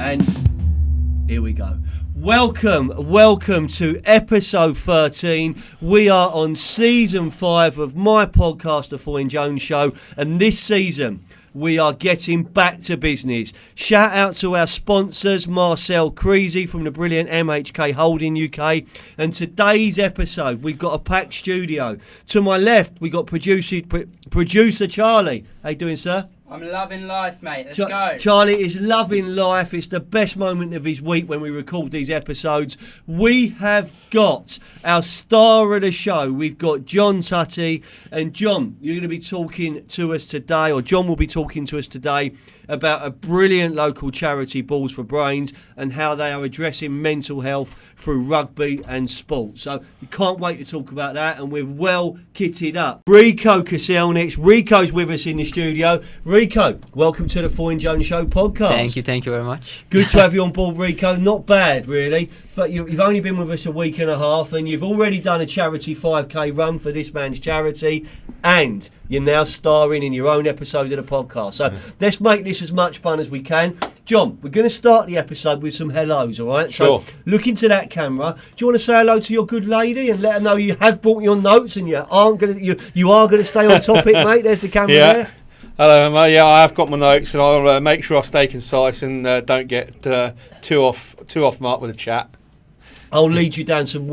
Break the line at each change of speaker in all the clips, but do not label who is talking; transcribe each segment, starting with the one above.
And here we go. Welcome to episode 13. We are on season 5 of my podcast, The Foyne Jones Show, and this season we are getting back to business. Shout out to our sponsors, Marcel Creasy from the brilliant MHK Holding UK. And today's episode, we've got a packed studio. To my left, we got producer Charlie. How you doing, sir?
I'm loving life, mate. Let's go.
Charlie is loving life. It's the best moment of his week when we record these episodes. We have got our star of the show. We've got Jon Tutty. And Jon, you're going to be talking to us today, or Jon will be talking to us today, about a brilliant local charity, Balls for Brains, and how they are addressing mental health through rugby and sport. So we can't wait to talk about that, and we're well kitted up. Rico Cassell next. Rico's with us in the studio. Rico, welcome to the Foyne Jones Show podcast.
Thank you very much.
Good to have you on board, Rico. Not bad, really. But you've only been with us a week and a half, and you've already done a charity 5k run for this man's charity, and you're now starring in your own episode of the podcast. So let's make this as much fun as we can. Jon, we're going to start the episode with some hellos, all right?
Sure.
So look into that camera. Do you want to say hello to your good lady and let her know you have brought your notes and you are going to stay on topic, mate? There's the camera there.
Hello, Emma. Yeah, I have got my notes, and I'll make sure I stay concise and don't get too off mark with the chat.
I'll lead you down some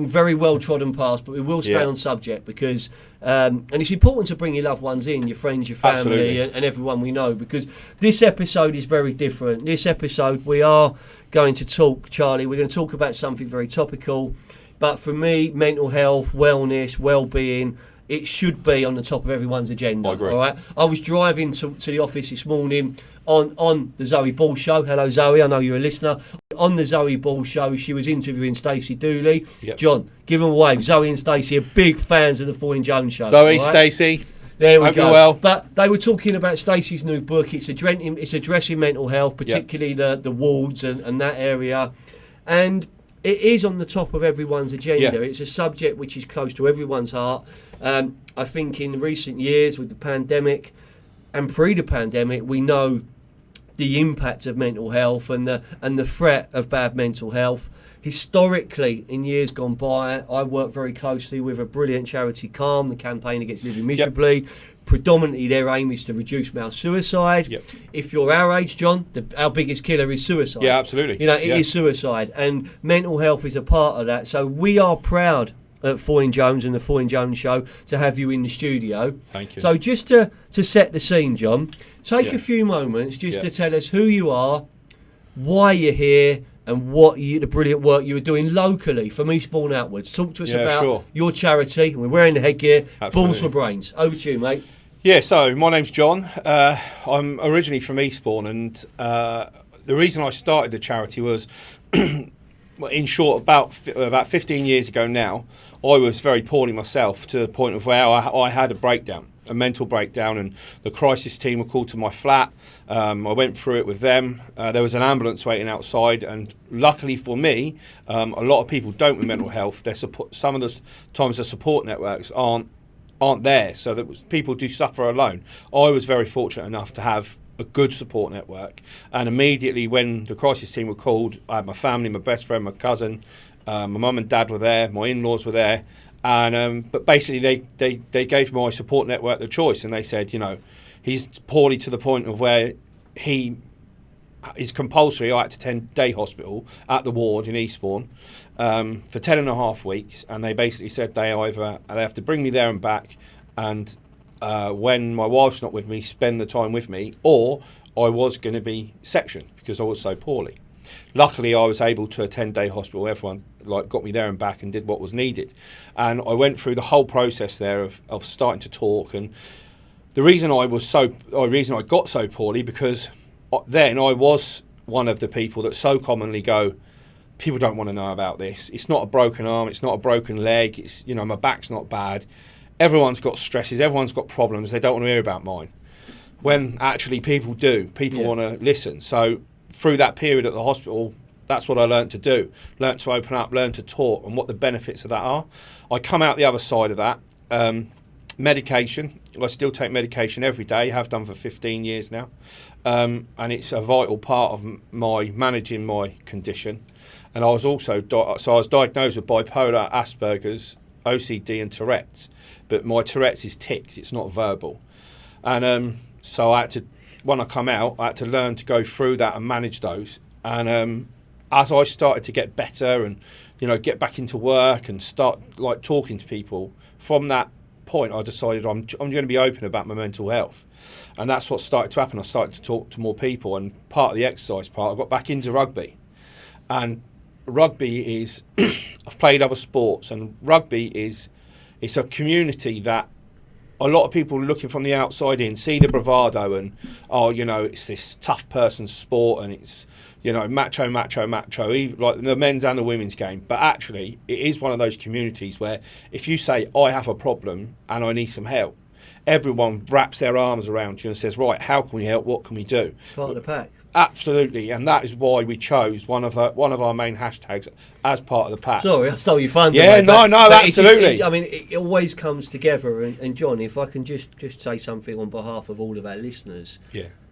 very well trodden paths, but we will stay on subject because, and it's important to bring your loved ones in, your friends, your family, and everyone we know, because this episode is very different. This episode we are going to talk, Charlie. We're going to talk about something very topical, but for me, mental health, wellness, well-being. It should be on the top of everyone's agenda.
I agree.
All right. I was driving to the office this morning on the Zoe Ball show. Hello, Zoe. I know you're a listener. On the Zoe Ball show, she was interviewing Stacey Dooley. Yep. Jon, give them a wave. Zoe and Stacey are big fans of the Foyne Jones Show.
Zoe, right? Stacey.
There we
Hope
go.
you're well.
But they were talking about Stacey's new book. It's addressing mental health, particularly the wards and that area. And it is on the top of everyone's agenda. Yeah. It's a subject which is close to everyone's heart. I think in recent years with the pandemic and pre the pandemic, we know the impact of mental health and the threat of bad mental health. Historically, in years gone by, I worked very closely with a brilliant charity, Calm, the campaign against living miserably. Yep. Predominantly, their aim is to reduce male suicide. Yep. If you're our age, Jon, our biggest killer is suicide.
Yeah, absolutely.
You know, it is suicide, and mental health is a part of that. So we are proud at Foyne Jones and the Foyne Jones Show to have you in the studio.
Thank you.
So just to set the scene, Jon, take a few moments just to tell us who you are, why you're here, and the brilliant work you were doing locally from Eastbourne outwards. Talk to us about your charity. We're wearing the headgear.
Absolutely.
Balls for Brains. Over to you, mate.
Yeah, so my name's Jon. I'm originally from Eastbourne, and the reason I started the charity was, in short, about 15 years ago now, I was very poorly myself, to the point of where I had a mental breakdown, and the crisis team were called to my flat. I went through it with them. There was an ambulance waiting outside, and luckily for me, a lot of people don't with mental health. Some of the times the support networks aren't there, so that people do suffer alone. I was very fortunate enough to have a good support network, and immediately when the crisis team were called, I had my family, my best friend, my cousin, my mum and dad were there, my in-laws were there, and but basically they gave my support network the choice, and they said, you know, he's poorly to the point of where he is compulsory. I had to attend day hospital at the ward in Eastbourne for 10 and a half weeks, and they basically said they have to bring me there and back, and when my wife's not with me, spend the time with me, or I was going to be sectioned because I was so poorly. Luckily, I was able to attend day hospital. Everyone got me there and back and did what was needed, and I went through the whole process there of starting to talk. And the reason I got so poorly, because then I was one of the people that so commonly go, people don't want to know about this. It's not a broken arm. It's not a broken leg. It's, you know, my back's not bad. Everyone's got stresses. Everyone's got problems. They don't want to hear about mine. When actually people do. People want to listen. So through that period at the hospital, that's what I learned to do. Learned to open up, learn to talk, and what the benefits of that are. I come out the other side of that. medication. I still take medication every day. Have done for 15 years now, and it's a vital part of my managing my condition. And I was also I was diagnosed with bipolar, Asperger's, OCD, and Tourette's. But my Tourette's is tics; it's not verbal. And so I had to, when I come out, I had to learn to go through that and manage those. And as I started to get better and, get back into work and start like talking to people, from that point I decided I'm going to be open about my mental health. And that's what started to happen. I started to talk to more people, and part of the exercise part, I got back into rugby. And rugby is, I've played other sports, and rugby it's a community that a lot of people looking from the outside in see the bravado and, it's this tough person's sport, and it's, macho, like the men's and the women's game. But actually, it is one of those communities where if you say, I have a problem and I need some help, everyone wraps their arms around you and says, right, how can we help? What can we do?
Part of the pack.
Absolutely, and that is why we chose one of our main hashtags as part of the pack.
Sorry, I stole your thunder.
Yeah,
mate,
but absolutely.
It always comes together. And John, if I can just say something on behalf of all of our listeners,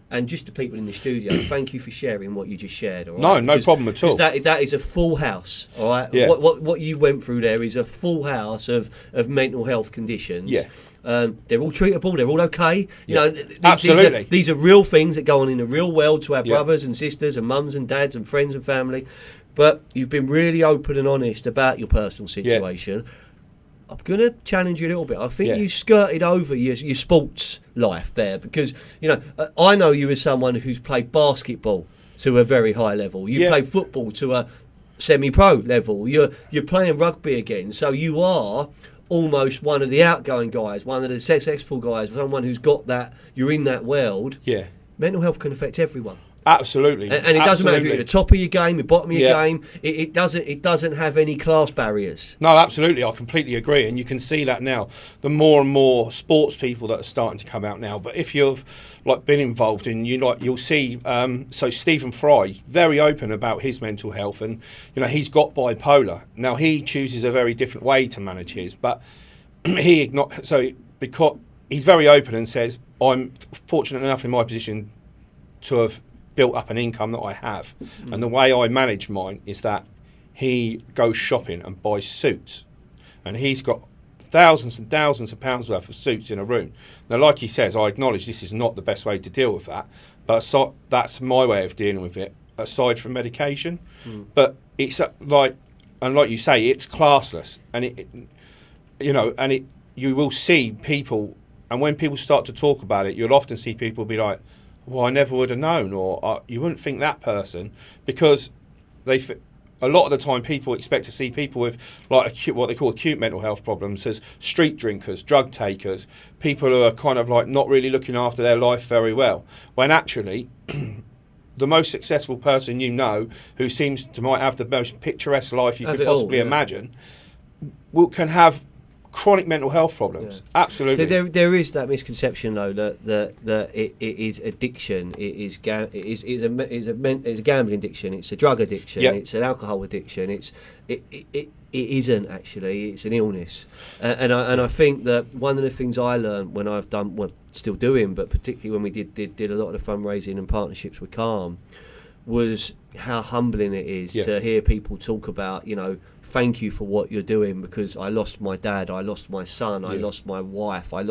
and just the people in the studio, thank you for sharing what you just shared. All right?
No problem at all.
That is a full house. All right,
yeah.
What you went through there is a full house of mental health conditions.
Yeah.
They're all treatable. They're all okay.
Absolutely.
These are real things that go on in the real world to our brothers and sisters and mums and dads and friends and family. But you've been really open and honest about your personal situation. Yeah. I'm going to challenge you a little bit. I think you skirted over your sports life there because, I know you as someone who's played basketball to a very high level. You played football to a semi-pro level. You're playing rugby again. So you are almost one of the outgoing guys, one of the successful guys, someone who's got that, you're in that world.
Yeah.
Mental health can affect everyone.
Absolutely.
And it doesn't matter if you're at the top of your game, the bottom of your game. It doesn't have any class barriers.
No, absolutely. I completely agree. And you can see that now. The more and more sports people that are starting to come out now. But if you've been involved in, you'll see. So Stephen Fry, very open about his mental health, and he's got bipolar. Now he chooses a very different way to manage his, but because he's very open and says, I'm fortunate enough in my position to have built up an income that I have, and the way I manage mine is that he goes shopping and buys suits, and he's got thousands and thousands of pounds worth of suits in a room. Now, like he says, I acknowledge this is not the best way to deal with that, but that's my way of dealing with it, aside from medication. But it's like you say, it's classless, and you will see people, and when people start to talk about it, you'll often see people be like, well, I never would have known, or you wouldn't think that person, because a lot of the time people expect to see people with what they call acute mental health problems as street drinkers, drug takers, people who are kind of not really looking after their life very well, when actually the most successful person who seems to might have the most picturesque life you could possibly imagine can have chronic mental health problems. Absolutely.
There is that misconception though that it is addiction. It's a gambling addiction. It's a drug addiction. It's an alcohol addiction. It isn't actually. It's an illness. And I think that one of the things I learned when I've done, still doing, but particularly when we did a lot of the fundraising and partnerships with Calm, was how humbling it is to hear people talk about, thank you for what you're doing, because I lost my dad, I lost my son, I lost my wife, it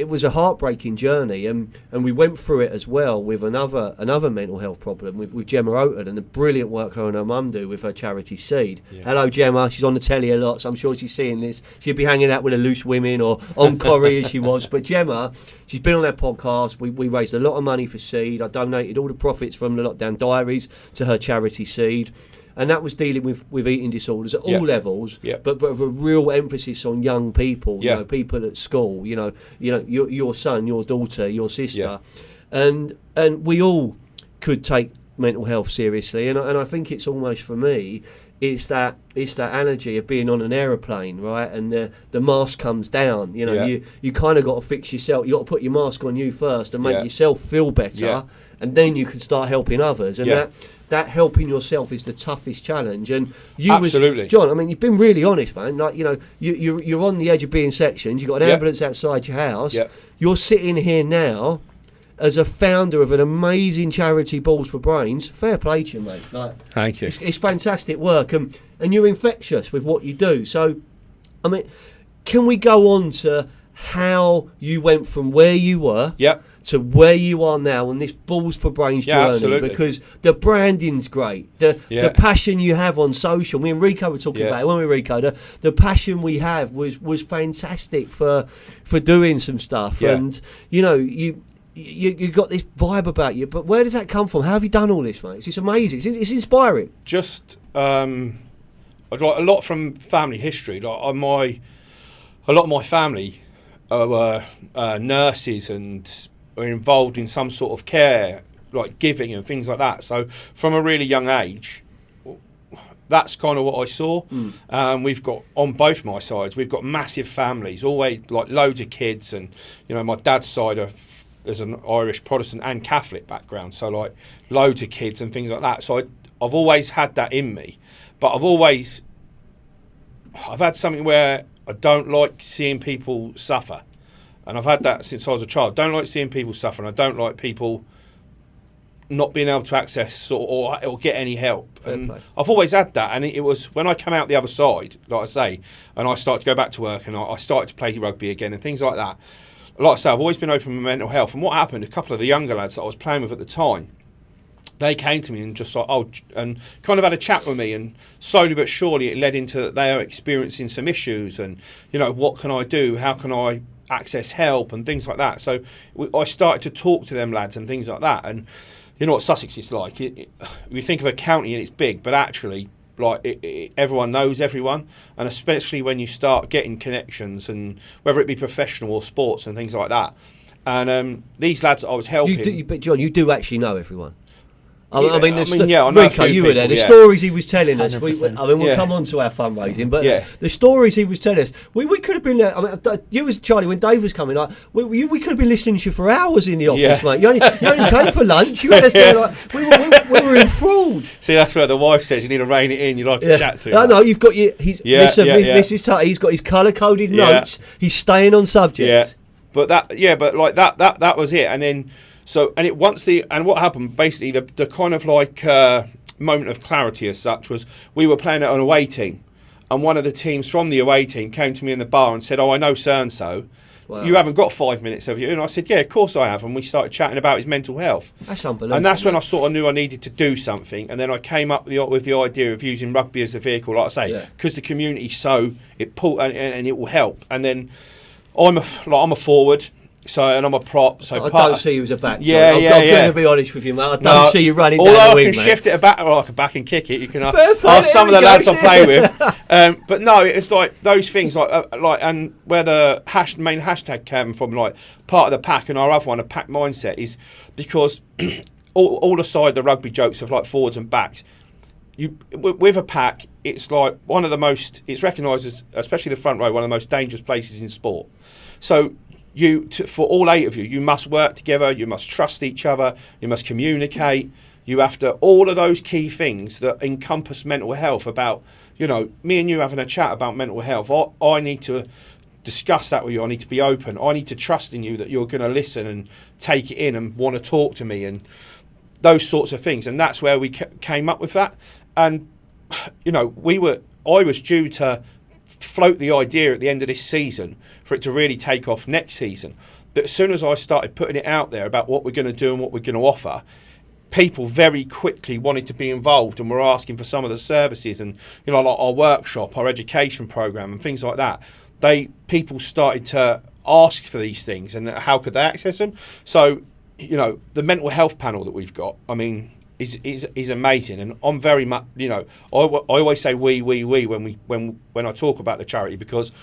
was a heartbreaking journey, and we went through it as well with another mental health problem with Gemma Oaten and the brilliant work her and her mum do with her charity Seed. Hello Gemma, she's on the telly a lot, so I'm sure she's seeing this. She'd be hanging out with the loose women or on Corrie as she was, but Gemma, she's been on our podcast. We raised a lot of money for Seed. I donated all the profits from the Lockdown Diaries to her charity Seed. And that was dealing with eating disorders at all levels, but with a real emphasis on young people, people at school, your son, your daughter, your sister, and we all could take mental health seriously, and I think it's almost, for me, it's that analogy of being on an aeroplane, right? And the mask comes down. You know, you kind of got to fix yourself. You got to put your mask on you first and make yourself feel better, and then you can start helping others. And that helping yourself is the toughest challenge. And you,
absolutely,
John, I mean, you've been really honest, man. Like, you know, you're on the edge of being sectioned. You've got an ambulance outside your house. You're sitting here now as a founder of an amazing charity, Balls for Brains. Fair play to you, mate. Like,
thank you.
It's fantastic work, and you're infectious with what you do. So, I mean, can we go on to how you went from where you were to where you are now on this Balls for Brains journey?
Absolutely.
Because the branding's great. The passion you have on social. Me and Rico were talking about it, weren't we, Rico? The passion we have was fantastic for doing some stuff. And, you know, you got this vibe about you, but where does that come from? How have you done all this, mate? It's amazing. It's inspiring.
Just like a lot from family history. Like a lot of my family were nurses and were involved in some sort of care, like giving and things like that. So from a really young age, that's kind of what I saw. We've got, on both my sides, we've got massive families, always like loads of kids, and you know, my dad's side there's an Irish Protestant and Catholic background, so like loads of kids and things like that. So I've always had that in me, but I've had something where I don't like seeing people suffer, and I've had that since I was a child. I don't like seeing people suffer, and I don't like people not being able to access or get any help. And I've always had that, and it was when I came out the other side, like I say, and I started to go back to work, and I started to play rugby again and things like that. Like I say, I've always been open with mental health. And what happened, a couple of the younger lads that I was playing with at the time, they came to me and just like, and kind of had a chat with me, and slowly but surely it led into they are experiencing some issues, and, you know, what can I do? How can I access help and things like that? So I started to talk to them lads and things like that. And you know what Sussex is like. We think of a county and it's big, but actually, like everyone knows everyone, and especially when you start getting connections, and whether it be professional or sports and things like that. And these lads that I was helping,
but John, you do actually know everyone. I mean,
I know
Rico, you were there. The stories he was telling us.
100%.
We'll come on to our fundraising, but the stories he was telling us, we could have been there. I mean, you was Charlie when Dave was coming. Like, we could have been listening to you for hours in the office, mate. You only came for lunch. You were there, like, we were enthralled.
See, that's where the wife says you need to rein it in. You like to chat to him.
No, you've got your. Mrs. Tutty, he's got his colour coded notes. He's staying on subject.
Yeah, but like that was it, and then. So, and what happened, basically, the kind of like moment of clarity as such was we were playing at an away team, and one of the teams from the away team came to me in the bar and said, "Oh, I know so-and-so. Wow. You haven't got 5 minutes, have you?" And I said, "Yeah, of course I have." And we started chatting about his mental health.
That's unbelievable.
And that's when I sort of knew I needed to do something. And then I came up with the idea of using rugby as a vehicle, like I say, because the community's so, it will help. And then I'm a forward. So, and I'm a prop. So
I don't see you as a back.
Yeah,
I'm going to be honest with you, mate. I don't see you running
although
down the wing,
I can shift it back, or I can back and kick it. You can
ask
some of the lads I play with. But no, it's like those things, like and where the main hashtag came from, like part of the pack, and our other one, a pack mindset, is because all aside the rugby jokes of like forwards and backs, with a pack, it's like one of the most. It's recognised as, especially the front row, one of the most dangerous places in sport. So. For all 8 of you, you must work together, you must trust each other, you must communicate, you have to, all of those key things that encompass mental health about, you know, me and you having a chat about mental health, I need to discuss that with you, I need to be open, I need to trust in you that you're going to listen and take it in and want to talk to me and those sorts of things. And that's where we came up with that. And, you know, I was due to float the idea at the end of this season for it to really take off next season. But as soon as I started putting it out there about what we're going to do and what we're going to offer, people very quickly wanted to be involved and were asking for some of the services and, you know, like our workshop, our education program and things like that. People started to ask for these things and how could they access them. So, you know, the mental health panel that we've got, I mean, is amazing, and I'm very much, you know, I always say we when I talk about the charity, because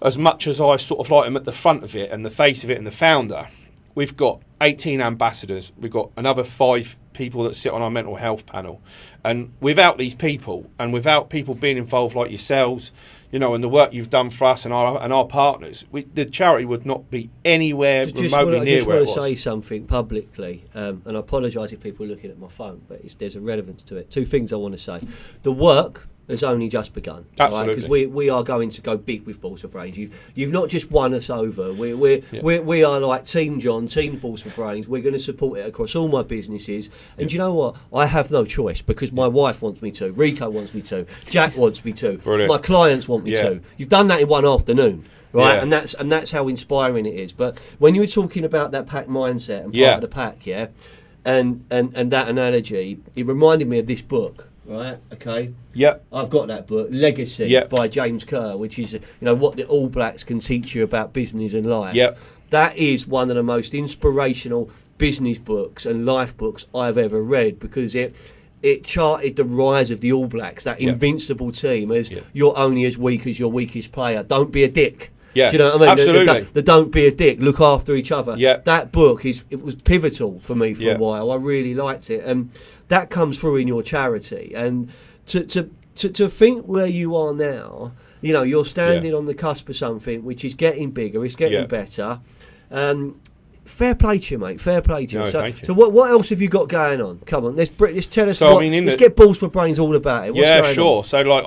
as much as I sort of like am at the front of it and the face of it and the founder, we've got 18 ambassadors, we've got another 5 people that sit on our mental health panel. And without these people, and without people being involved like yourselves, you know, and the work you've done for us and our partners, the charity would not be anywhere remotely near where it was.
I just want to say something publicly, and I apologise if people are looking at my phone, but there's a relevance to it. Two things I want to say. The work has only just begun.
Absolutely.
Because we are going to go big with Balls for Brains. You've not just won us over. We are like Team John, Team Balls for Brains. We're going to support it across all my businesses. And you know what? I have no choice because my wife wants me to, Rico wants me to, Jack wants me to,
Brilliant.
my clients want me to. You've done that in one afternoon. Right,
Yeah.
and that's how inspiring it is. But when you were talking about that pack mindset and part of the pack, and that analogy, it reminded me of this book. Right. Okay.
Yep.
I've got that book, Legacy by James Kerr, which is what the All Blacks can teach you about business and life.
Yep.
That is one of the most inspirational business books and life books I've ever read because it charted the rise of the All Blacks, that invincible team, as you're only as weak as your weakest player. Don't be a dick.
Yeah.
Do you know what I mean?
Absolutely.
The don't be a dick. Look after each other.
Yeah.
That book it was pivotal for me for a while. I really liked it, and that comes through in your charity. And to think where you are now, you're standing on the cusp of something which is getting bigger. It's getting better. Fair play to you, mate. Fair play to you.
No, thank you.
So what else have you got going on? Come on, let's tell us.
So,
let's get Balls for Brains all about it. What's going
sure.
on?
So like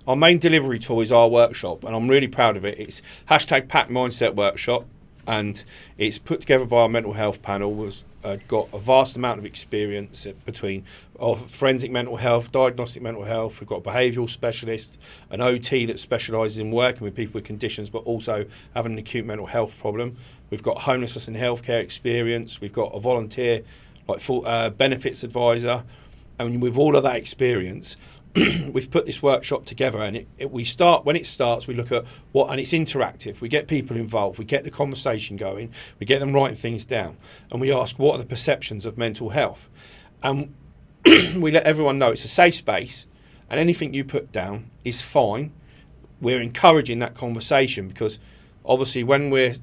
our main delivery tool is our workshop, and I'm really proud of it. It's #Pack Mindset Workshop, and it's put together by our mental health panel. Was got a vast amount of experience between forensic mental health, diagnostic mental health. We've got a behavioural specialist, an OT that specialises in working with people with conditions, but also having an acute mental health problem. We've got homelessness and healthcare experience. We've got a volunteer, like full benefits advisor, and with all of that experience, we've put this workshop together. And when it starts, we look at and it's interactive. We get people involved. We get the conversation going. We get them writing things down, and we ask what are the perceptions of mental health, and we let everyone know it's a safe space, and anything you put down is fine. We're encouraging that conversation because obviously when we're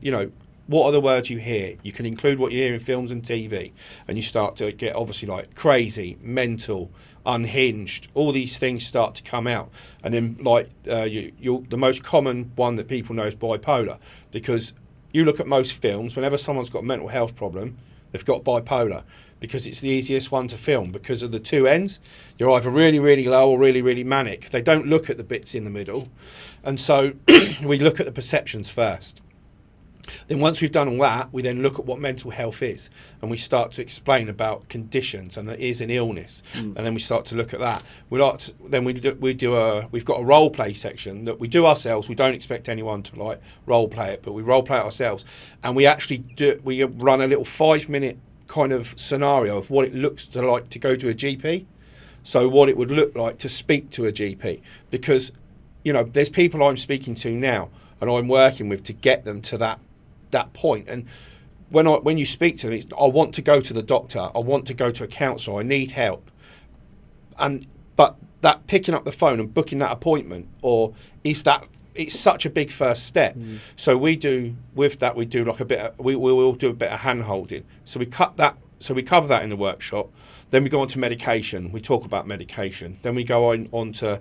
what are the words you hear? You can include what you hear in films and TV, and you start to get obviously like crazy, mental, unhinged. All these things start to come out, and then like the most common one that people know is bipolar, because you look at most films. Whenever someone's got a mental health problem, they've got bipolar because it's the easiest one to film because of the two ends. You're either really, really low or really, really manic. They don't look at the bits in the middle, and so we look at the perceptions first. Then once we've done all that, we then look at what mental health is, and we start to explain about conditions and that is an illness, and then we start to look at that. We've got a role play section that we do ourselves. We don't expect anyone to like role play it, but we role play it ourselves, and we actually run a little 5-minute kind of scenario of what it looks like to go to a GP. So what it would look like to speak to a GP, because there's people I'm speaking to now and I'm working with to get them to that point. And when you speak to them, it's, I want to go to the doctor, I want to go to a counsellor, I need help. But that picking up the phone and booking that appointment, it's such a big first step. So we do like a bit of, we will do a bit of hand holding. So we cover that in the workshop. Then we go on to medication. We talk about medication. Then we go on to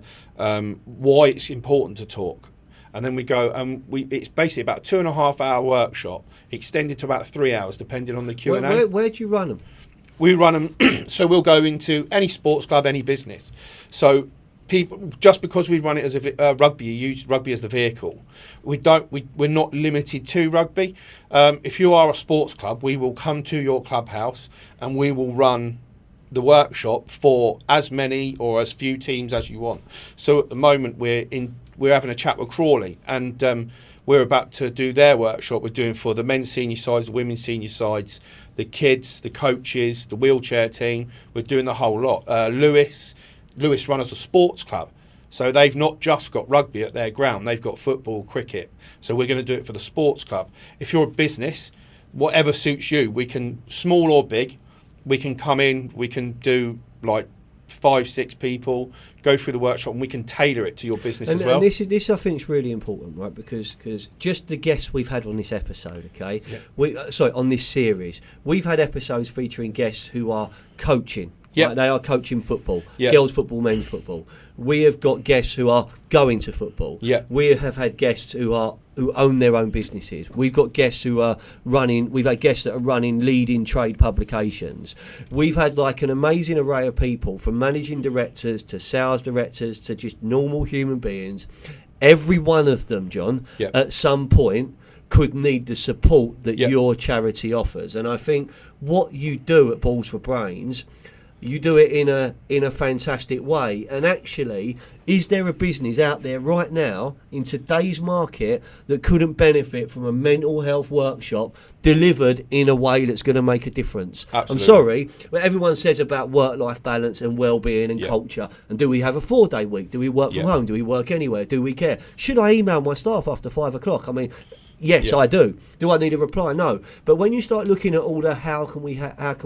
why it's important to talk. And then we go, it's basically about a 2.5 hour workshop, extended to about 3 hours, depending on the Q&A.
Where do you run them?
We run them, so we'll go into any sports club, any business. So people, just because we run it as a rugby, you use rugby as the vehicle. We're not limited to rugby. If you are a sports club, we will come to your clubhouse and we will run the workshop for as many or as few teams as you want. So at the moment we're having a chat with Crawley, and we're about to do their workshop. We're doing for the men's senior sides, the women's senior sides, the kids, the coaches, the wheelchair team. We're doing the whole lot. Lewis run as a sports club, so they've not just got rugby at their ground, they've got football, cricket. So we're going to do it for the sports club. If you're a business, whatever suits you, we can, small or big, we can come in, we can do like 5-6 people, go through the workshop, and we can tailor it to your business as well.
And this I think is really important, right? Because just the guests we've had on this episode, okay, on this series, we've had episodes featuring guests who are coaching.
Yeah,
right? They are coaching football, girls football, men's football. We have got guests who are going to football.
Yeah,
we have had guests who own their own businesses. We've got guests who are running. We've had guests that are running leading trade publications. We've had like an amazing array of people, from managing directors to sales directors to just normal human beings. Every one of them, John, at some point could need the support that your charity offers. And I think what you do at Balls for Brains, you do it in a fantastic way. And actually, is there a business out there right now in today's market that couldn't benefit from a mental health workshop delivered in a way that's going to make a difference?
Absolutely.
I'm sorry, but everyone says about work-life balance and well-being and culture. And do we have a 4-day week? Do we work from home? Do we work anywhere? Do we care? Should I email my staff after 5 o'clock? I mean, yes, I do. Do I need a reply? No. But when you start looking at all the how can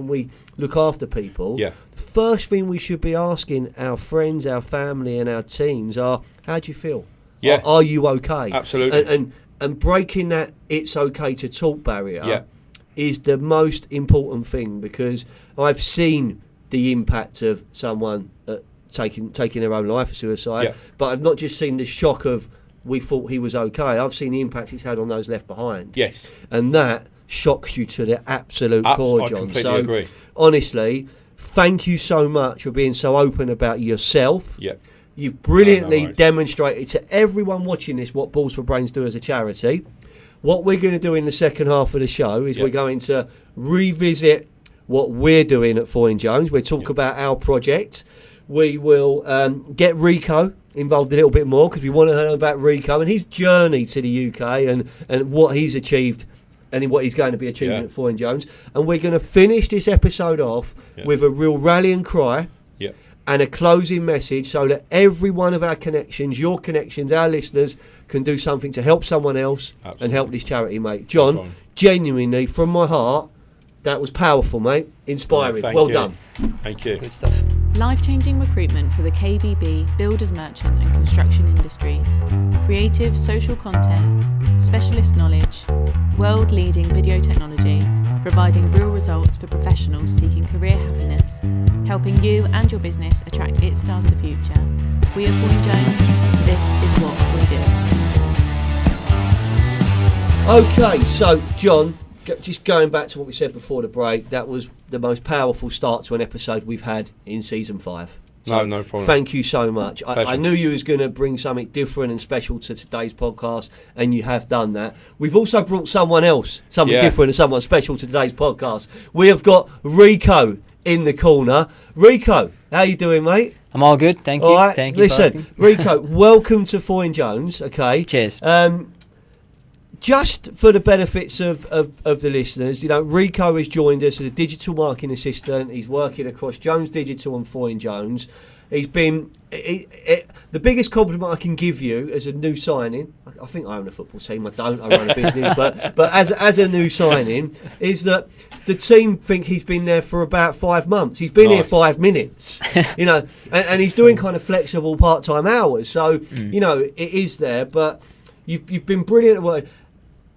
we look after people, the first thing we should be asking our friends, our family and our teams are, how do you feel? Are you okay?
Absolutely.
And breaking that it's okay to talk barrier is the most important thing, because I've seen the impact of someone taking their own life for suicide, but I've not just seen the shock of we thought he was okay. I've seen the impact it's had on those left behind.
Yes.
And that shocks you to the absolute core, John.
I completely agree.
Honestly, thank you so much for being so open about yourself.
Yep.
You've brilliantly demonstrated to everyone watching this what Balls for Brains do as a charity. What we're going to do in the second half of the show is we're going to revisit what we're doing at Foy & Jones. We'll talk about our project. We will get Rico involved a little bit more, because we want to learn about Rico and his journey to the UK and what he's achieved and what he's going to be achieving at Foy & Jones. And we're going to finish this episode off with a real rallying cry and a closing message, so that every one of our connections, your connections, our listeners, can do something to help someone else and help this charity, mate. John, genuinely, from my heart, that was powerful, mate. Inspiring. Well done.
Thank you.
Good stuff.
Life-changing recruitment for the KBB, builders merchant and construction industries. Creative social content, specialist knowledge, world-leading video technology, providing real results for professionals seeking career happiness, helping you and your business attract its stars of the future. We are Foy & Jones. This is what we do.
Okay, so John, just going back to what we said before the break, that was the most powerful start to an episode we've had in season 5. So
no problem.
Thank you so much. I knew you was going to bring something different and special to today's podcast, and you have done that. We've also brought someone else, something different and somewhat special to today's podcast. We have got Rico in the corner. Rico, how you doing, mate?
I'm all good, thank you.
All right,
thank you.
Listen, Rico, welcome to Foy & Jones. Okay.
Cheers.
Just for the benefits of the listeners, you know, Rico has joined us as a digital marketing assistant. He's working across Jones Digital and Foy & Jones. He's been the biggest compliment I can give you as a new signing. I think I own a football team. I don't. I run a business, but as a new signing, is that the team think he's been there for about 5 months. He's been here 5 minutes, you know, and he's doing kind of flexible part-time hours. So you know, it is there, but you've been brilliant at work.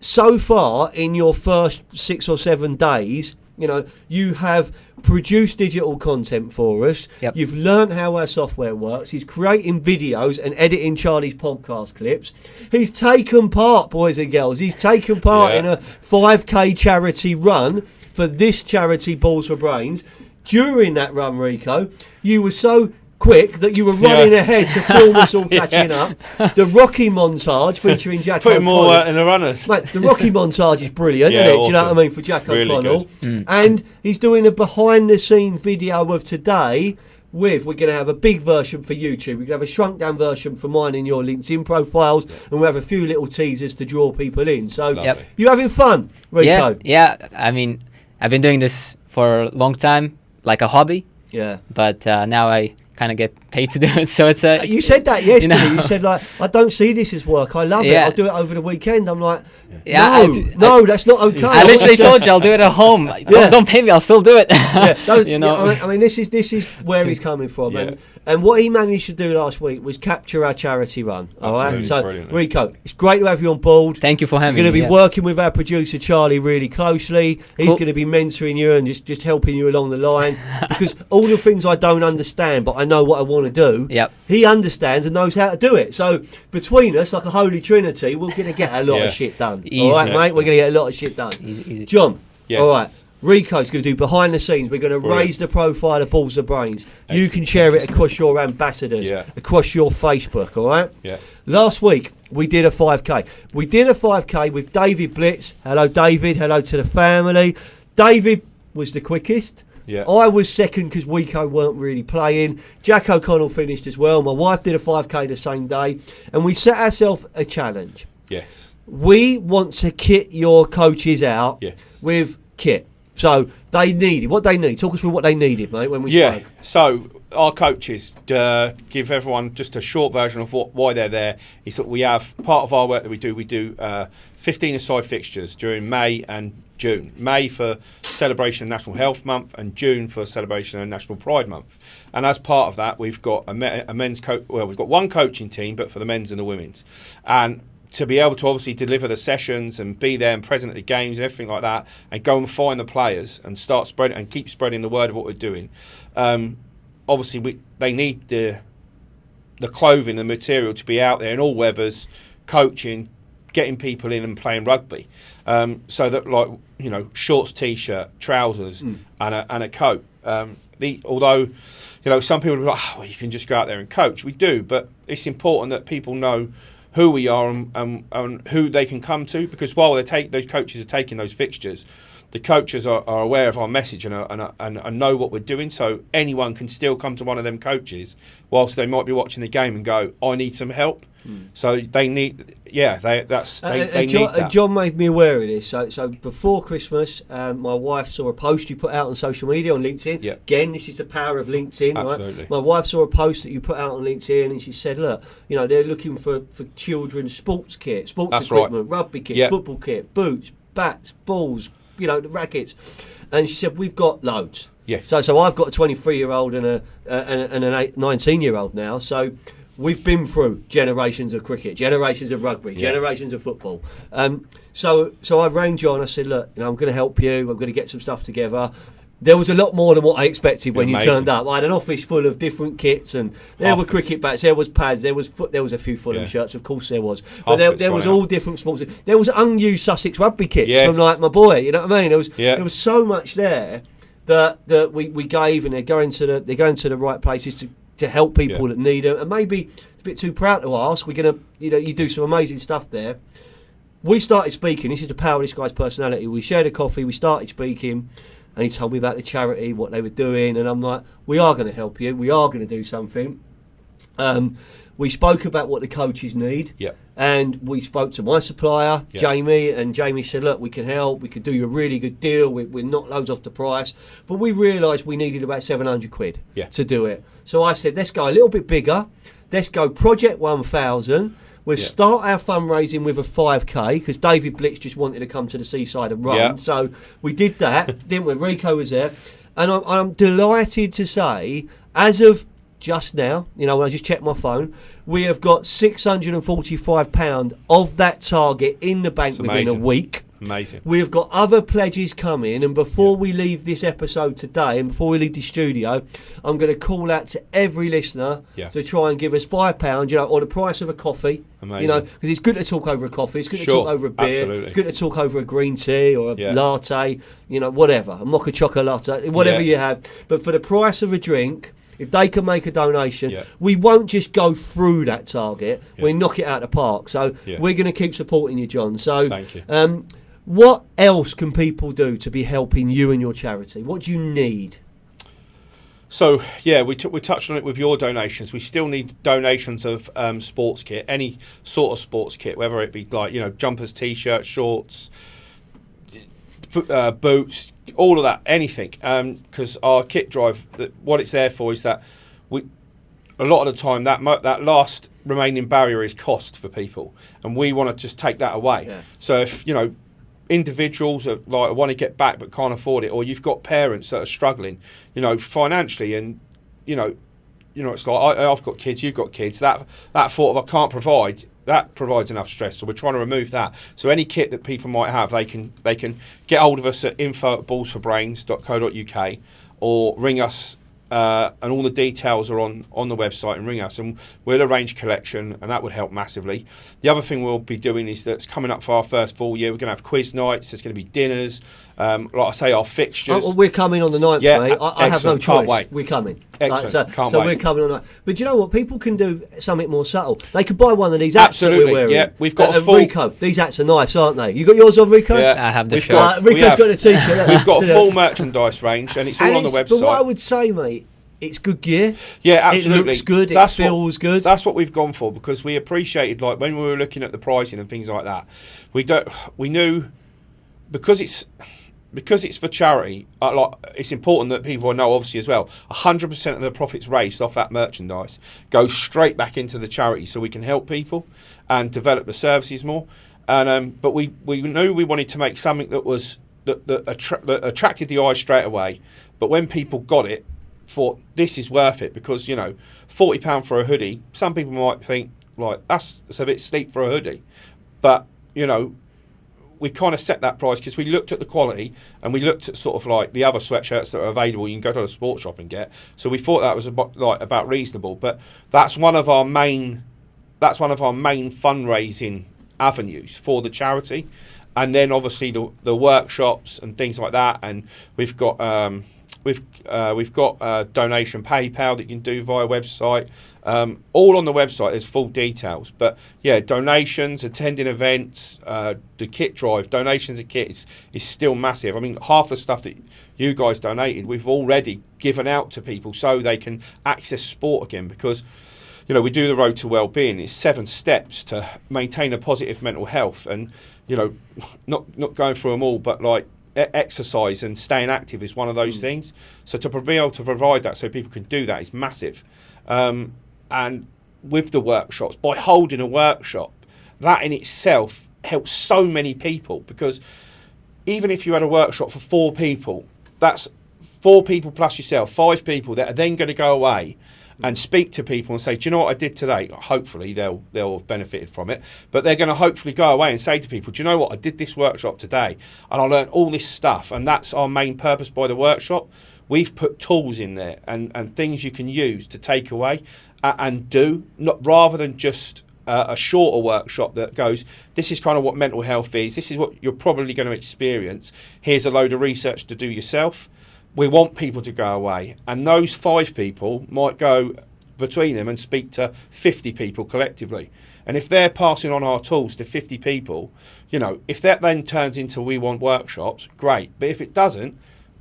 So far, in your first 6 or 7 days, you know, you have produced digital content for us.
Yep.
You've learned how our software works. He's creating videos and editing Charlie's podcast clips. He's taken part, boys and girls. He's taken part in a 5K charity run for this charity, Balls for Brains. During that run, Rico, you were so quick that you were running ahead to film us all catching up. The Rocky montage featuring Jack
Putting
O'Connell.
more in the runners.
Mate, the Rocky montage is brilliant, isn't it? Do you know what I mean? For Jack O'Connell. And he's doing a behind-the-scenes video of today we're going to have a big version for YouTube. We're going to have a shrunk-down version for mine in your LinkedIn profiles, and we'll have a few little teasers to draw people in. So you having fun, Rico?
Yeah. I mean, I've been doing this for a long time, like a hobby.
Yeah.
But now I kind of get paid to do it. So it's a.
You said that yesterday.
You know.
You said like, I don't see this as work. I love it.
Yeah.
I'll do it over the weekend. I'm like,
Yeah,
no, that's not okay.
I literally told you I'll do it at home. Don't pay me. I'll still do it. You know.
I mean, this is where he's coming from, and what he managed to do last week was capture our charity run. All right, so Rico, it's great to have you on board.
Thank you for having me.
You're going to be working with our producer Charlie really closely. He's going to be mentoring you and just helping you along the line, because all the things I don't understand, but I know what I want to do.
Yep.
He understands and knows how to do it. So between us, like a holy trinity, we're going to get a lot of shit done.
Easy.
All right, mate, we're going to get a lot of shit done.
Easy.
John. All right. Rico's going to do behind the scenes. We're going to raise the profile of Balls of Brains. Excellent. You can share it across your ambassadors, across your Facebook, all right?
Yeah.
Last week, we did a 5K. We did a 5K with David Blitz. Hello, David. Hello to the family. David was the quickest.
Yeah.
I was second because Rico weren't really playing. Jack O'Connell finished as well. My wife did a 5K the same day. And we set ourselves a challenge.
Yes.
We want to kit your coaches out with kit. So they needed what they need. Talk us through what they needed, mate, when we spoke.
So our coaches give everyone just a short version of why they're there. Is that we have part of our work that we do 15-a-side fixtures during May and June. May for celebration of National Health Month and June for celebration of National Pride Month. And as part of that, we've got a men's coach. Well, we've got one coaching team, but for the men's and the women's. And to be able to obviously deliver the sessions and be there and present at the games and everything like that, and go and find the players and start spreading and keep spreading the word of what we're doing. Obviously, they need the clothing, the material to be out there in all weathers, coaching, getting people in and playing rugby. So that, like, you know, shorts, t-shirt, trousers, and a coat. Although, you know, some people are like, oh, well, you can just go out there and coach. We do, but it's important that people know who we are and who they can come to, because while those coaches are taking those fixtures, the coaches are aware of our message and know what we're doing, so anyone can still come to one of them coaches whilst they might be watching the game and go, I need some help. So they need, they need that.
John made me aware of this. So before Christmas, my wife saw a post you put out on social media on LinkedIn.
Yep.
Again, this is the power of LinkedIn.
Absolutely.
Right? My wife saw a post that you put out on LinkedIn, and she said, look, you know, they're looking for children's sports kit, sports equipment, rugby kit, football kit, boots, bats, balls, you know, the rackets. And she said, we've got loads.
Yes.
So I've got a 23-year-old and a 19-year-old now. So we've been through generations of cricket, generations of rugby, generations of football. So I rang John. I said, look, you know, I'm going to help you. I'm going to get some stuff together. There was a lot more than what I expected when you turned up. I had an office full of different kits, and there were cricket bats, there was pads, there was a few Fulham shirts, of course there was. But there was all different sports. There was unused Sussex rugby kits from, like, my boy. You know what I mean? There was so much there that we gave, and they're going to the right places to help people that need them. And maybe it's a bit too proud to ask. We're gonna, you do some amazing stuff there. We started speaking. This is the power of this guy's personality. We shared a coffee. We started speaking. And he told me about the charity, what they were doing, and I'm like, we are going to help you. We are going to do something. We spoke about what the coaches need, and we spoke to my supplier, Jamie, and Jamie said, look, we can help. We could do you a really good deal. We're not loads off the price. But we realised we needed about 700 quid to do it. So I said, let's go a little bit bigger. Let's go Project 1000. We'll start our fundraising with a 5K, because David Blitz just wanted to come to the seaside and run. So we did that, didn't we? Rico was there. And I'm delighted to say, as of just now, you know, when I just checked my phone, we have got £645 of that target in the bank within a week.
Amazing.
We have got other pledges coming, and before we leave this episode today, and before we leave the studio, I'm going to call out to every listener to try and give us £5, you know, or the price of a coffee.
Amazing.
You know, because it's good to talk over a coffee, it's good to talk over a beer,
absolutely.
It's good to talk over a green tea or a latte, you know, whatever, a mocha chocolate latte, whatever you have. But for the price of a drink, if they can make a donation, we won't just go through that target. We knock it out of the park. So we're going to keep supporting you, John. So
thank you.
What else can people do to be helping you and your charity? What do you need?
So, we touched on it with your donations. We still need donations of sports kit, any sort of sports kit, whether it be, like, you know, jumpers, T-shirts, shorts, boots, all of that, anything. Because our kit drive, what it's there for is that a lot of the time that last remaining barrier is cost for people, and we want to just take that away.
Yeah. So
if individuals are like want to get back but can't afford it, or you've got parents that are struggling, financially, and it's like I've got kids, you've got kids. That thought of I can't provide, that provides enough stress. So we're trying to remove that. So any kit that people might have, they can get hold of us at info@ballsforbrains.co.uk or ring us. And all the details are on the website, and ring us and we'll arrange collection, and that would help massively. The other thing we'll be doing is that's coming up for our first full year, we're going to have quiz nights, there's going to be dinners, like I say, our fixtures.
We're coming on the 9th, mate. I have no choice.
Can't wait.
We're coming.
Excellent. Can't
so
wait.
We're coming on the 9th. But do you know what? People can do something more subtle. They could buy one of these hats that we're wearing.
Yeah, we've got a full...
Rico, these hats are nice, aren't they? You got yours on, Rico?
Yeah, I have the shirt.
Rico's got the t-shirt.
We've got a full merchandise range, and it's all on the website.
But what I would say, mate, it's good gear.
Yeah, absolutely.
It looks good. It feels good.
That's what we've gone for, because we appreciated, like when we were looking at the pricing and things like that. We knew because it's for charity. It's important that people know, obviously, as well. 100% of the profits raised off that merchandise goes straight back into the charity, so we can help people and develop the services more. And but we knew we wanted to make something that attracted the eye straight away. But when people got it, thought this is worth it, because £40 for a hoodie, some people might think like that's a bit steep for a hoodie, but we kind of set that price because we looked at the quality, and we looked at sort of like the other sweatshirts that are available you can go to the sports shop and get, so we thought that was about reasonable. But that's one of our main fundraising avenues for the charity. And then obviously the workshops and things like that, and we've got donation PayPal that you can do via website. All on the website, there's full details. But yeah, donations, attending events, the kit drive, donations of kits is still massive. I mean, half the stuff that you guys donated, we've already given out to people so they can access sport again, because we do the road to well-being. It's 7 steps to maintain a positive mental health, and not going through them all, but like exercise and staying active is one of those things. So to be able to provide that so people can do that is massive. And with the workshops, by holding a workshop, that in itself helps so many people, because even if you had a workshop for 4 people, that's 4 people plus yourself, 5 people that are then going to go away and speak to people and say, do you know what I did today? Hopefully they'll have benefited from it, but they're going to hopefully go away and say to people, do you know what, I did this workshop today and I learned all this stuff. And that's our main purpose by the workshop. We've put tools in there and things you can use to take away and do, not rather than just a shorter workshop that goes, this is kind of what mental health is, this is what you're probably going to experience, here's a load of research to do yourself. We want people to go away, and those 5 people might go between them and speak to 50 people collectively. And if they're passing on our tools to 50 people, if that then turns into we want workshops, great. But if it doesn't,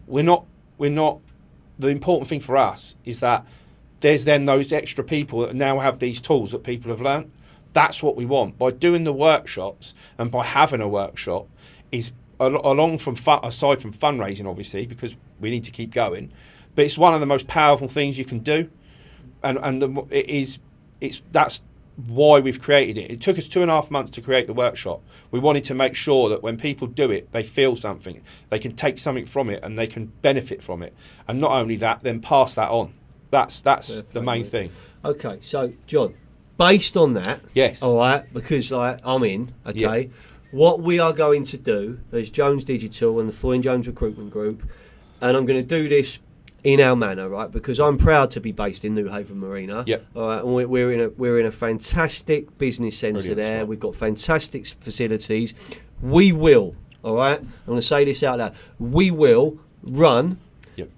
we're not. The important thing for us is that there's then those extra people that now have these tools that people have learnt. That's what we want. By doing the workshops and by having a workshop is aside from fundraising, obviously, because we need to keep going, but it's one of the most powerful things you can do, and that's why we've created it. It took us 2.5 months to create the workshop. We wanted to make sure that when people do it, they feel something, they can take something from it, and they can benefit from it, and not only that, then pass that on. That's the main thing.
Okay, so John, based on that,
yes,
all right, because I'm in, okay. Yeah. What we are going to do as Jones Digital and the Floyd & Jones Recruitment Group, and I'm going to do this in our manner, right? Because I'm proud to be based in New Haven Marina.
Yep.
All right, and we're in a fantastic business centre there. We've got fantastic facilities. We will, all right. I'm going to say this out loud. We will run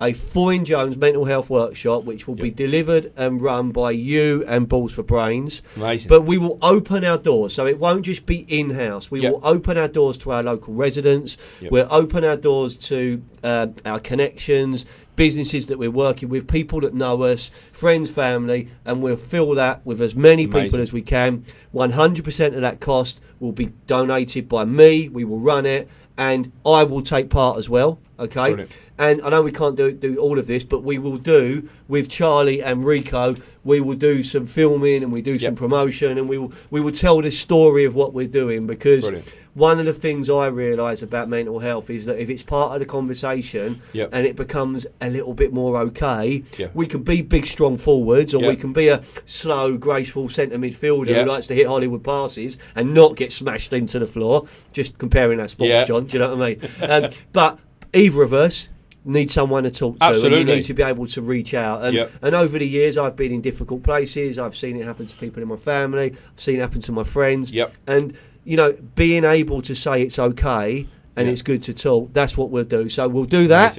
a Floyd & Jones mental health workshop, which will be delivered and run by you and Balls for Brains.
Amazing.
But we will open our doors, so it won't just be in-house. We will open our doors to our local residents. We'll open our doors to our connections, businesses that we're working with, people that know us, friends, family, and we'll fill that with as many
Amazing.
people as we can. 100% of that cost will be donated by me. We will run it, and I will take part as well. Okay.
Brilliant.
And I know we can't do all of this, but we will do with Charlie and Rico. We will do some filming and we do some promotion, and we will tell the story of what we're doing, because
Brilliant.
one of the things I realise about mental health is that if it's part of the conversation and it becomes a little bit more okay, we can be big, strong forwards, or we can be a slow, graceful centre midfielder who likes to hit Hollywood passes and not get smashed into the floor. Just comparing our sports, John. Do you know what I mean? But either of us need someone to talk to.
Absolutely.
And you need to be able to reach out. And over the years, I've been in difficult places. I've seen it happen to people in my family. I've seen it happen to my friends. And, you know, being able to say it's okay and it's good to talk, that's what we'll do. So we'll do that.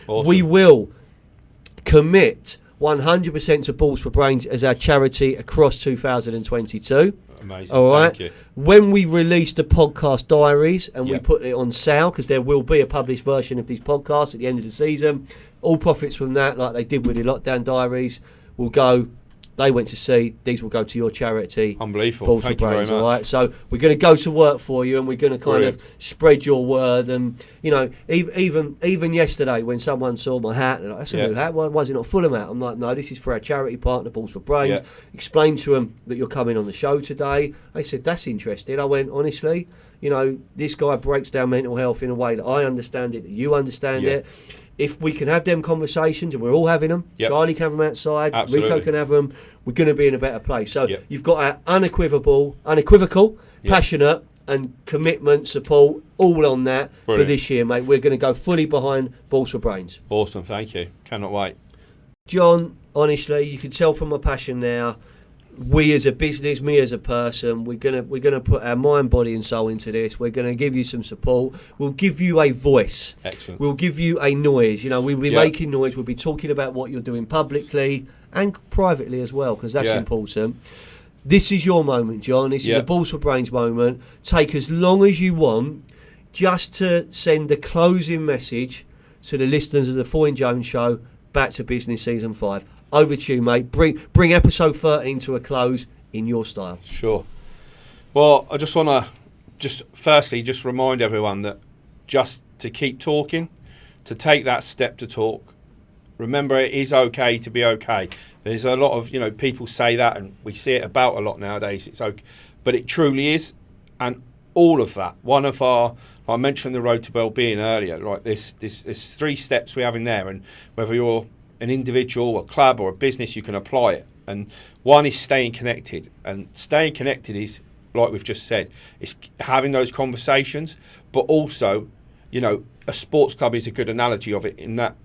Awesome.
We will commit 100% to Balls for Brains as our charity across 2022.
Amazing.
All right.
Thank you.
When we release the podcast diaries and we put it on sale, because there will be a published version of these podcasts at the end of the season, all profits from that, like they did with the lockdown diaries, will go. They went to sea. These will go to your charity.
Unbelievable.
Balls
Thank
for
you very
Brains.
much.
All right. So we're going to go to work for you, and we're going to kind of spread your word. And you know, even yesterday when someone saw my hat, they're like, "That's a new hat. Why is it not Fulham hat?" I'm like, "No, this is for our charity partner, Balls for Brains." Explain to them that you're coming on the show today. They said, "That's interesting." I went, honestly, you know, this guy breaks down mental health in a way that I understand it, that you understand it. If we can have them conversations, and we're all having them, Charlie can have them outside, Rico can have them, we're going to be in a better place. So you've got our unequivocal, passionate and commitment, support, all on that for this year, mate. We're going to go fully behind Balls for Brains.
Awesome, thank you. Cannot wait.
John, honestly, you can tell from my passion now, we as a business, me as a person, we're gonna put our mind, body and soul into this. We're gonna give you some support. We'll give you a voice.
Excellent.
We'll give you a noise. You know, we'll be making noise. We'll be talking about what you're doing publicly and privately as well, because that's important. This is your moment, John. This is a Balls for Brains moment. Take as long as you want, just to send the closing message to the listeners of the Foyne Jones Show. Back to business, season 5. Over to you, mate. Bring episode 13 to a close in your style.
Sure. Well, I just want to firstly remind everyone that just to keep talking, to take that step to talk. Remember, it is okay to be okay. There's a lot of, people say that, and we see it about a lot nowadays. It's okay, but it truly is. And all of that, I mentioned the road to well-being earlier, like there's 3 steps we have in there, and whether you're an individual, a club or a business, you can apply it. And one is staying connected, and staying connected is, like we've just said, it's having those conversations, but also, a sports club is a good analogy of it, in that,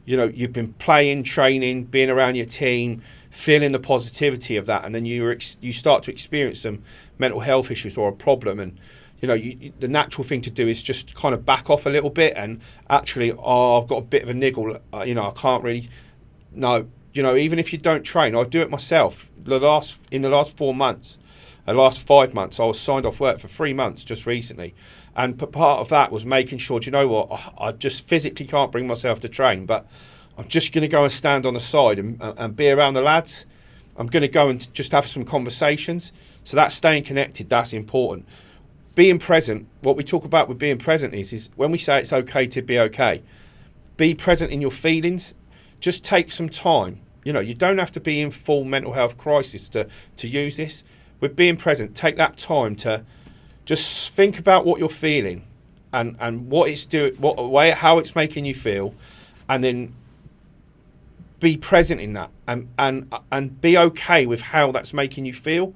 you've been playing, training, being around your team, feeling the positivity of that, and then you start to experience some mental health issues or a problem, and the natural thing to do is just kind of back off a little bit and actually, I've got a bit of a niggle, I can't really, no, even if you don't train, I do it myself. In the last 4 months, the last 5 months, I was signed off work for 3 months just recently. And part of that was making sure, I just physically can't bring myself to train, but I'm just going to go and stand on the side and be around the lads. I'm going to go and just have some conversations. So that's staying connected, that's important. Being present, what we talk about with being present is when we say it's okay to be okay, be present in your feelings. Just take some time. You don't have to be in full mental health crisis to use this. With being present, take that time to just think about what you're feeling and what it's doing, how it's making you feel, and then be present in that and be okay with how that's making you feel.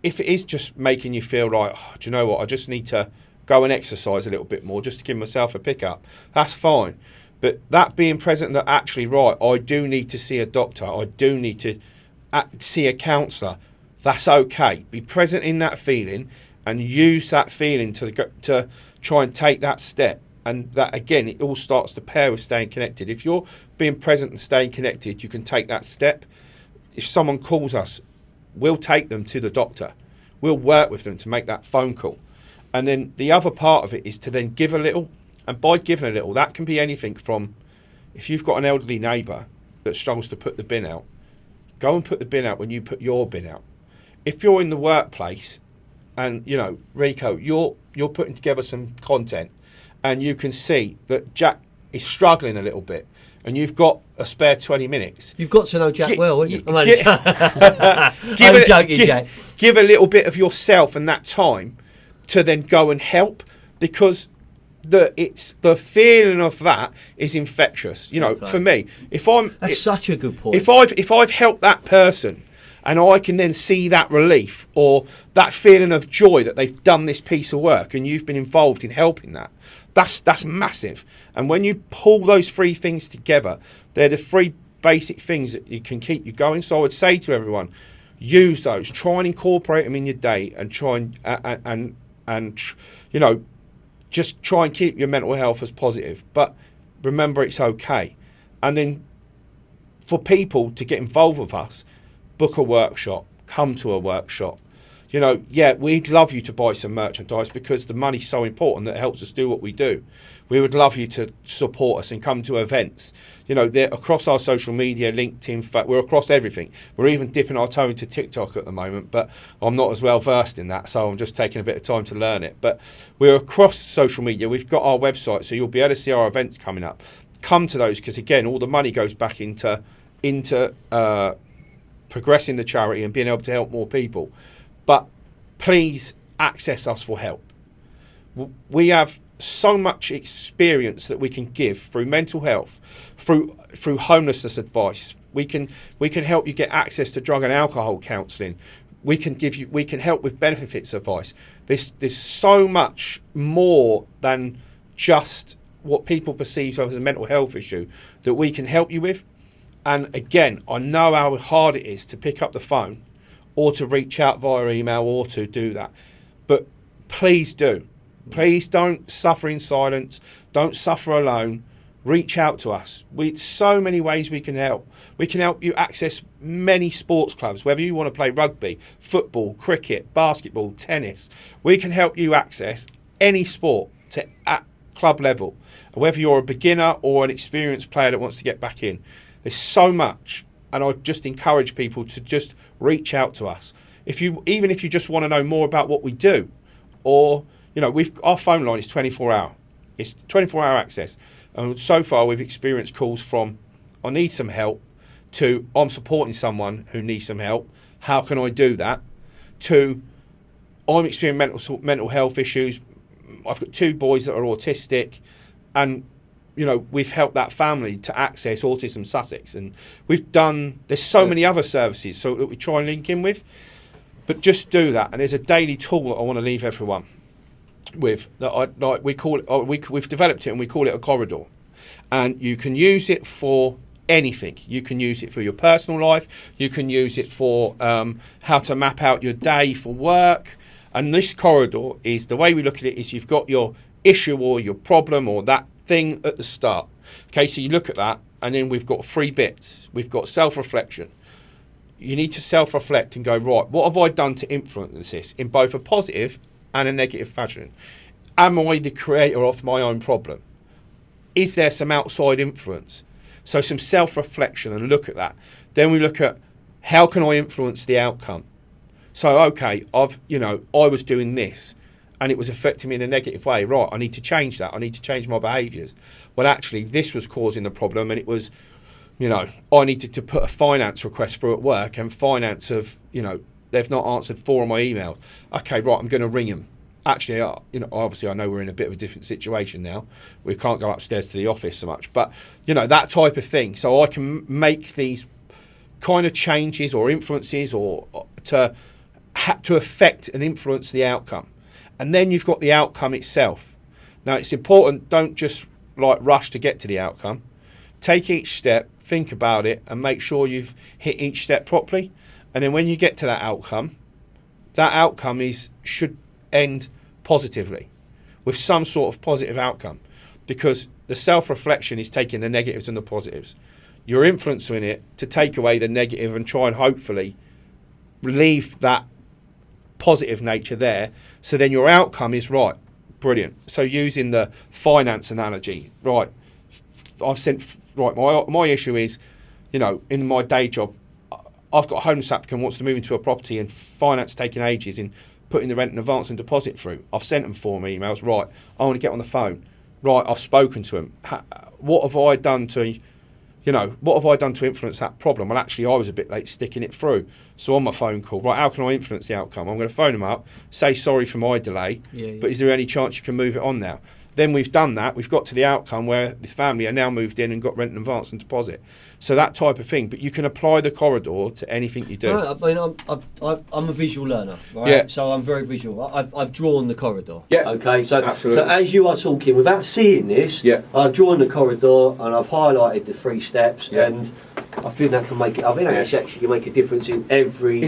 If it is just making you feel like, do you know what, I just need to go and exercise a little bit more just to give myself a pick up, that's fine. But that being present, that actually, right, I do need to see a doctor, I do need to see a counsellor, that's okay. Be present in that feeling and use that feeling to try and take that step. And that, again, it all starts to pair with staying connected. If you're being present and staying connected, you can take that step. If someone calls us, we'll take them to the doctor. We'll work with them to make that phone call. And then the other part of it is to then give a little. And by giving a little, that can be anything from, if you've got an elderly neighbour that struggles to put the bin out, go and put the bin out when you put your bin out. If you're in the workplace and, you know, Rico, you're putting together some content and you can see that Jack is struggling a little bit and you've got a spare 20 minutes.
You've got to know Jack well, haven't you?
Give a little bit of yourself and that time to then go and help, because the feeling of that is infectious. You know, for me,
that's such a good point.
If I've helped that person and I can then see that relief or that feeling of joy that they've done this piece of work and you've been involved in helping that's massive. And when you pull those three things together, they're the three basic things that you can keep you going. So I would say to everyone, use those, try and incorporate them in your day, and try and you know, just try and keep your mental health as positive. But remember, it's okay. And then for people to get involved with us, book a workshop, come to a workshop. You know, yeah, we'd love you to buy some merchandise because the money's so important that it helps us do what we do. We would love you to support us and come to events. You know, they're across our social media, LinkedIn, we're across everything. We're even dipping our toe into TikTok at the moment, but I'm not as well versed in that, so I'm just taking a bit of time to learn it. But we're across social media. We've got our website, so you'll be able to see our events coming up. Come to those, because again, all the money goes back into progressing the charity and being able to help more people. But please access us for help. We have so much experience that we can give through mental health, through homelessness advice. We can help you get access to drug and alcohol counselling. We can help with benefits advice. There's so much more than just what people perceive as a mental health issue that we can help you with. And again, I know how hard it is to pick up the phone or to reach out via email or to do that. But please do. Please don't suffer in silence. Don't suffer alone. Reach out to us. So many ways we can help. We can help you access many sports clubs, whether you want to play rugby, football, cricket, basketball, tennis. We can help you access any sport at club level, whether you're a beginner or an experienced player that wants to get back in. There's so much, and I just encourage people to just reach out to us. Even if you just want to know more about what we do, or you know, our phone line is 24-hour. It's 24-hour access. And so far, we've experienced calls from, I need some help, to I'm supporting someone who needs some help. How can I do that? To I'm experiencing mental health issues. I've got 2 boys that are autistic, and you know, we've helped that family to access Autism Sussex, and there's so many other services so that we try and link in with. But just do that, and there's a daily tool that I want to leave everyone with that we call it. We've developed it and we call it a corridor, and you can use it for anything. You can use it for your personal life. You can use it for how to map out your day for work. And this corridor is, the way we look at it is, you've got your issue or your problem or that thing at the start. Okay, so you look at that, and then we've got 3 bits. We've got self-reflection. You need to self-reflect and go, right, what have I done to influence this in both a positive and a negative fashion? Am I the creator of my own problem? Is there some outside influence? So some self-reflection, and look at that. Then we look at, how can I influence the outcome? So, okay, I was doing this and it was affecting me in a negative way. Right, I need to change that. I need to change my behaviours. Well, actually, this was causing the problem, and it was, I needed to put a finance request through at work, and finance they've not answered 4 of my emails. Okay, right, I'm going to ring them. Actually, obviously I know we're in a bit of a different situation now. We can't go upstairs to the office so much, but that type of thing. So I can make these kind of changes or influences or to affect and influence the outcome. And then you've got the outcome itself. Now it's important, don't just rush to get to the outcome. Take each step, think about it, and make sure you've hit each step properly. And then when you get to that outcome should end positively, with some sort of positive outcome, because the self-reflection is taking the negatives and the positives. You're influencing it to take away the negative and try and hopefully leave that positive nature there, so then your outcome is right. Brilliant. So using the finance analogy, right, my issue is, in my day job, I've got a homeless applicant who wants to move into a property and finance taking ages in putting the rent and advance and deposit through. I've sent them 4 emails. Right, I want to get on the phone. Right, I've spoken to him. What have I done to influence that problem? Well, actually, I was a bit late sticking it through. So on my phone call, right, how can I influence the outcome? I'm going to phone him up, say sorry for my delay, but is there any chance you can move it on now? Then we've done that. We've got to the outcome where the family are now moved in and got rent and advance and deposit. So that type of thing. But you can apply the corridor to anything you do.
No, I mean, I'm a visual learner, right? Yeah. So I'm very visual. I've drawn the corridor.
Yeah.
Okay. So
absolutely.
So as you are talking, without seeing this, I've drawn the corridor and I've highlighted the 3 steps, and I think that can make it. I think that actually can make a difference in every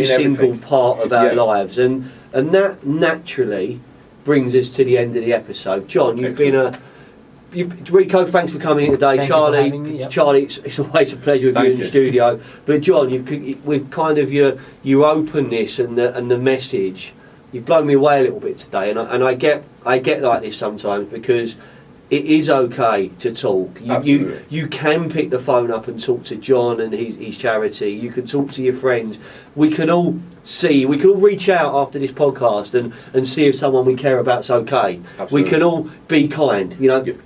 single part of our lives, and that naturally brings us to the end of the episode. Jon, you've been Rico, thanks for coming in today. Charlie, Charlie, it's always a pleasure with you in the studio. But Jon, with kind of your openness and the message, you've blown me away a little bit today. And I get like this sometimes, because it is okay to talk. You can pick the phone up and talk to Jon and his charity. You can talk to your friends. We can all reach out after this podcast and see if someone we care about's okay. Absolutely. We can all be kind.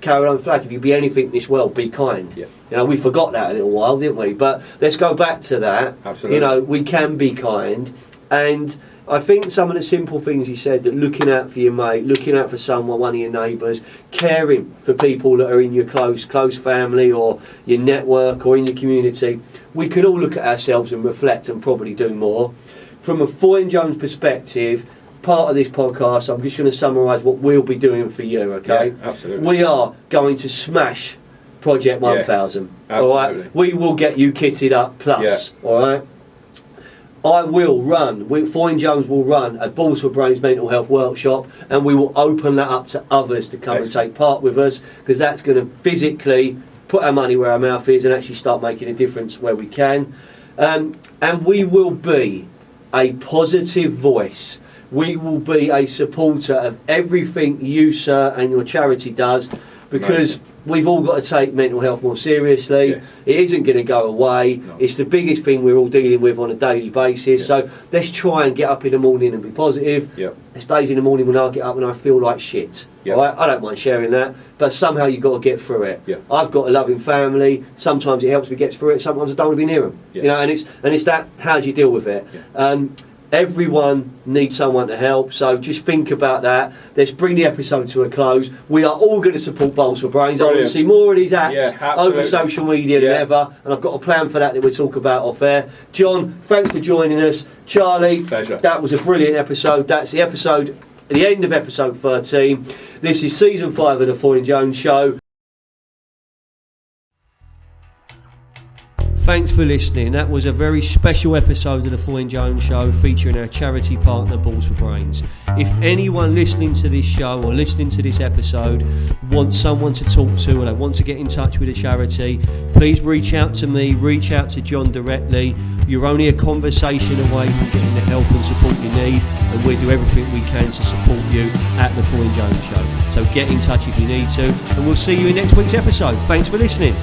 Caroline Flack, if you be anything in this world, be kind. Yeah. We forgot that a little while, didn't we? But let's go back to that.
Absolutely.
We can be kind. And I think some of the simple things you said, that looking out for your mate, looking out for someone, one of your neighbours, caring for people that are in your close family or your network or in your community, we could all look at ourselves and reflect and probably do more. From a Foy & Jones perspective, part of this podcast, I'm just going to summarise what we'll be doing for you, okay?
Yeah, absolutely.
We are going to smash Project 1000.
Yes,
all right? We will get you kitted up plus, all right? Foy & Jones will run a Balls for Brains mental health workshop, and we will open that up to others to come and take part with us, because that's going to physically put our money where our mouth is and actually start making a difference where we can. And we will be a positive voice. We will be a supporter of everything you, sir, and your charity does, because we've all got to take mental health more seriously. Yes. It isn't going to go away. No. It's the biggest thing we're all dealing with on a daily basis. Yeah. So let's try and get up in the morning and be positive.
Yeah.
There's days in the morning when I get up and I feel like shit. Yeah. Right? I don't mind sharing that, but somehow you've got to get through it.
Yeah.
I've got a loving family. Sometimes it helps me get through it. Sometimes I don't want to be near them. Yeah. And it's that. How do you deal with it? Yeah. Everyone needs someone to help, so just think about that. Let's bring the episode to a close. We are all going to support Balls for Brains. I want to see more of these acts over social media than ever, and I've got a plan for that we'll talk about off air. Jon, thanks for joining us. Charlie,
pleasure.
That was a brilliant episode. That's the end of episode 13. This is season 5 of the Foy & Jones Show. Thanks for listening. That was a very special episode of the Foy & Jones Show, featuring our charity partner, Balls for Brains. If anyone listening to this show or listening to this episode wants someone to talk to, or they want to get in touch with a charity, please reach out to me, reach out to Jon directly. You're only a conversation away from getting the help and support you need, and we'll do everything we can to support you at the Foy & Jones Show. So get in touch if you need to, and we'll see you in next week's episode. Thanks for listening.